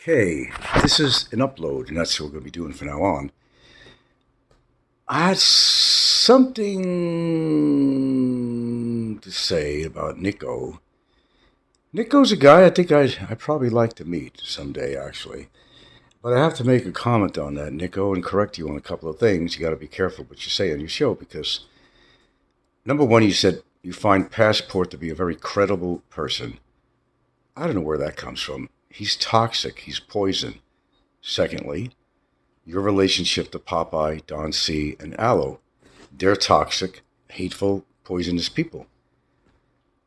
Okay, this is an upload, and that's what we're going to be doing from now on. I had something to say about Nikko. Nikko's a guy I think I'd probably like to meet someday, actually. But I have to make a comment on that, Nikko, and correct you on a couple of things. You got to be careful what you say on your show because, number one, you said you find Passport to be a very credible person. I don't know where that comes from. He's toxic, he's poison. Secondly, your relationship to Popeye, Don C., and Aloe. They're toxic, hateful, poisonous people.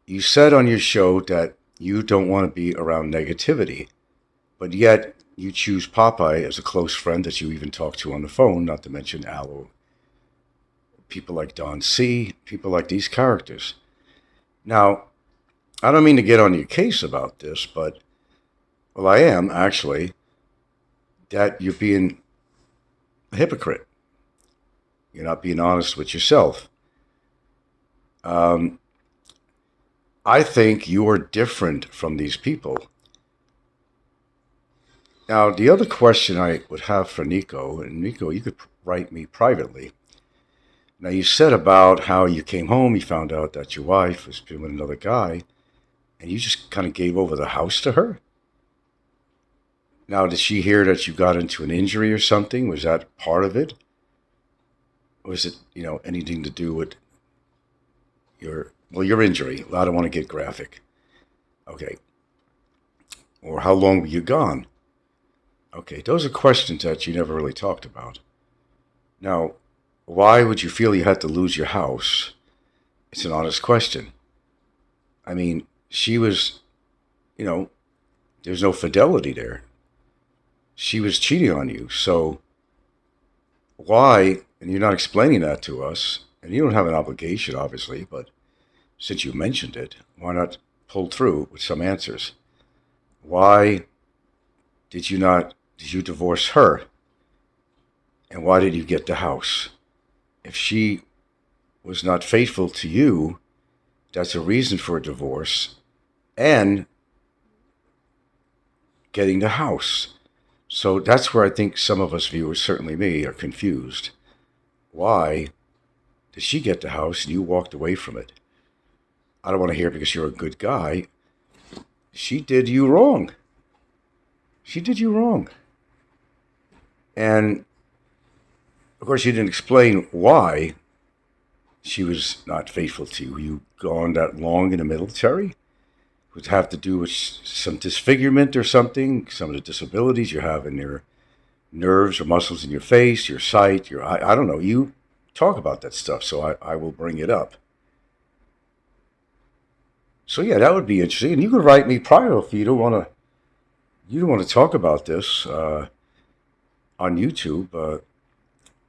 You said on your show that you don't want to be around negativity, but yet you choose Popeye as a close friend that you even talk to on the phone, not to mention Aloe. People like Don C., people like these characters. Now, I don't mean to get on your case about this, but, well, I am actually, that you're being a hypocrite. You're not being honest with yourself. Um, I think you are different from these people. Now, the other question I would have for Nikko, and Nikko, you could write me privately. Now, you said about how you came home, you found out that your wife was with another guy, and you just kind of gave over the house to her. Now, did she hear that you got into an injury or something? Was that part of it? Or was it, anything to do with your injury? I don't want to get graphic. Okay. Or how long were you gone? Okay, those are questions that you never really talked about. Now, why would you feel you had to lose your house? It's an honest question. I mean, she was, there's no fidelity there. She was cheating on you. So why, and you're not explaining that to us, and you don't have an obligation, obviously, but since you mentioned it, why not pull through with some answers? Why did you divorce her? And why did you get the house? If she was not faithful to you, that's a reason for a divorce and getting the house. So that's where I think some of us viewers, certainly me, are confused. Why did she get the house and you walked away from it? I don't want to hear it because you're a good guy. She did you wrong. She did you wrong. And of course, you didn't explain why she was not faithful to you. You gone that long in the military? Would have to do with some disfigurement or something, some of the disabilities you have in your nerves or muscles in your face, your sight, I don't know. You talk about that stuff, so I will bring it up. So yeah, that would be interesting. And you could write me prior if you don't want to talk about this on YouTube.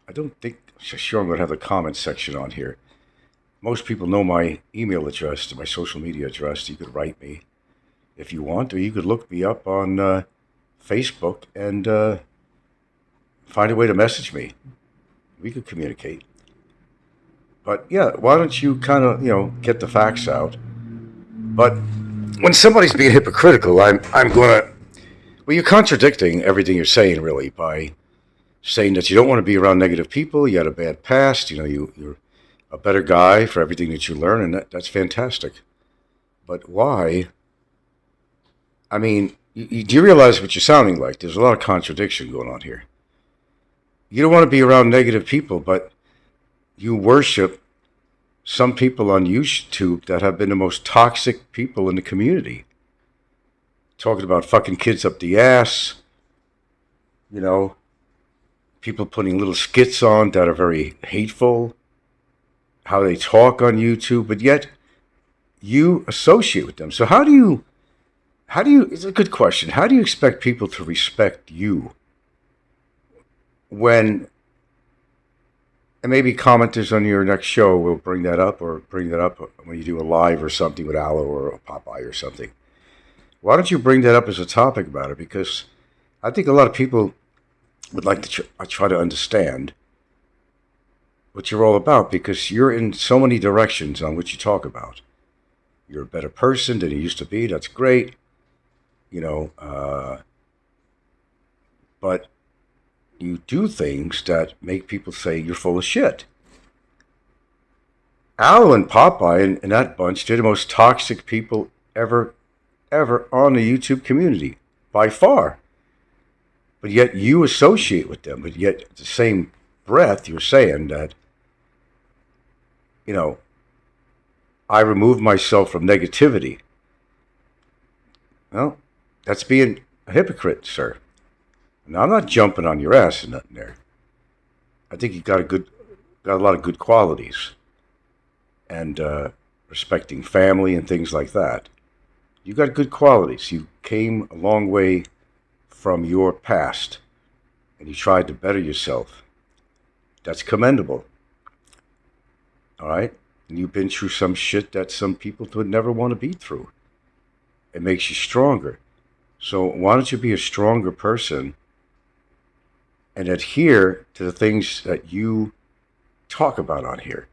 I don't think sure I'm going to have the comments section on here. Most people know my email address, my social media address. You could write me if you want, or you could look me up on Facebook and find a way to message me. We could communicate. But yeah, why don't you kind of get the facts out? But when somebody's being hypocritical, I'm gonna. Well, you're contradicting everything you're saying really by saying that you don't want to be around negative people. You had a bad past. You're a better guy for everything that you learn, and that's fantastic. But why? I mean, do you realize what you're sounding like? There's a lot of contradiction going on here. You don't want to be around negative people, but you worship some people on YouTube that have been the most toxic people in the community. Talking about fucking kids up the ass, you know, people putting little skits on that are very hateful, how they talk on YouTube, but yet you associate with them. So it's a good question. How do you expect people to respect you when, and maybe commenters on your next show will bring that up or bring that up when you do a live or something with Aloe or a Popeye or something. Why don't you bring that up as a topic about it? Because I think a lot of people would like to try to understand what you're all about because you're in so many directions on what you talk about. You're a better person than you used to be. That's great. You know, but you do things that make people say you're full of shit. Al and Popeye and that bunch, they're the most toxic people ever on the YouTube community, by far. But yet you associate with them. But yet, at the same breath, you're saying that, I remove myself from negativity. Well, that's being a hypocrite, sir. Now, I'm not jumping on your ass or nothing there. I think you got a lot of good qualities, and respecting family and things like that. You got good qualities. You came a long way from your past, and you tried to better yourself. That's commendable. All right? And you've been through some shit that some people would never want to be through. It makes you stronger. So why don't you be a stronger person and adhere to the things that you talk about on here,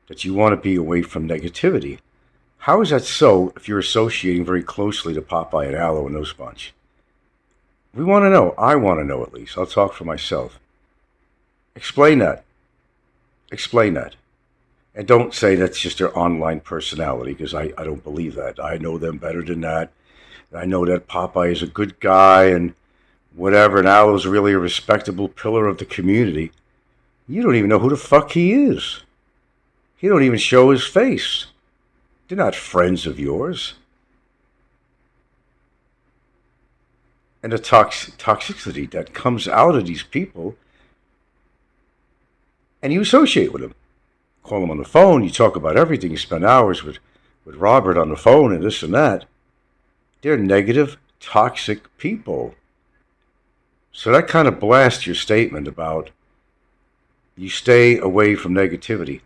that you want to be away from negativity? How is that so if you're associating very closely to Popeye and Aloe and those bunch? We want to know. I want to know, at least. I'll talk for myself. Explain that. Explain that. And don't say that's just their online personality, because I don't believe that. I know them better than that. I know that Popeye is a good guy and whatever, and Aloe's really a respectable pillar of the community. You don't even know who the fuck he is. He don't even show his face. They're not friends of yours. And the toxicity that comes out of these people, and you associate with them. Call them on the phone, you talk about everything, you spend hours with Robert on the phone and this and that. They're negative, toxic people. So that kind of blasts your statement about you stay away from negativity.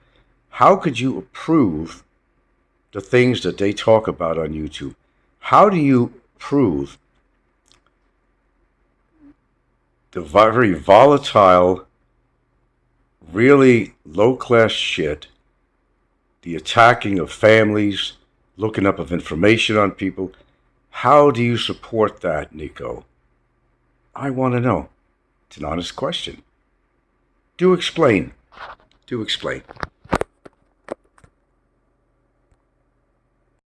How could you approve the things that they talk about on YouTube? How do you prove the very volatile, really low-class shit, the attacking of families, looking up of information on people? How do you support that, Nikko? I want to know. It's an honest question. Do explain. Do explain.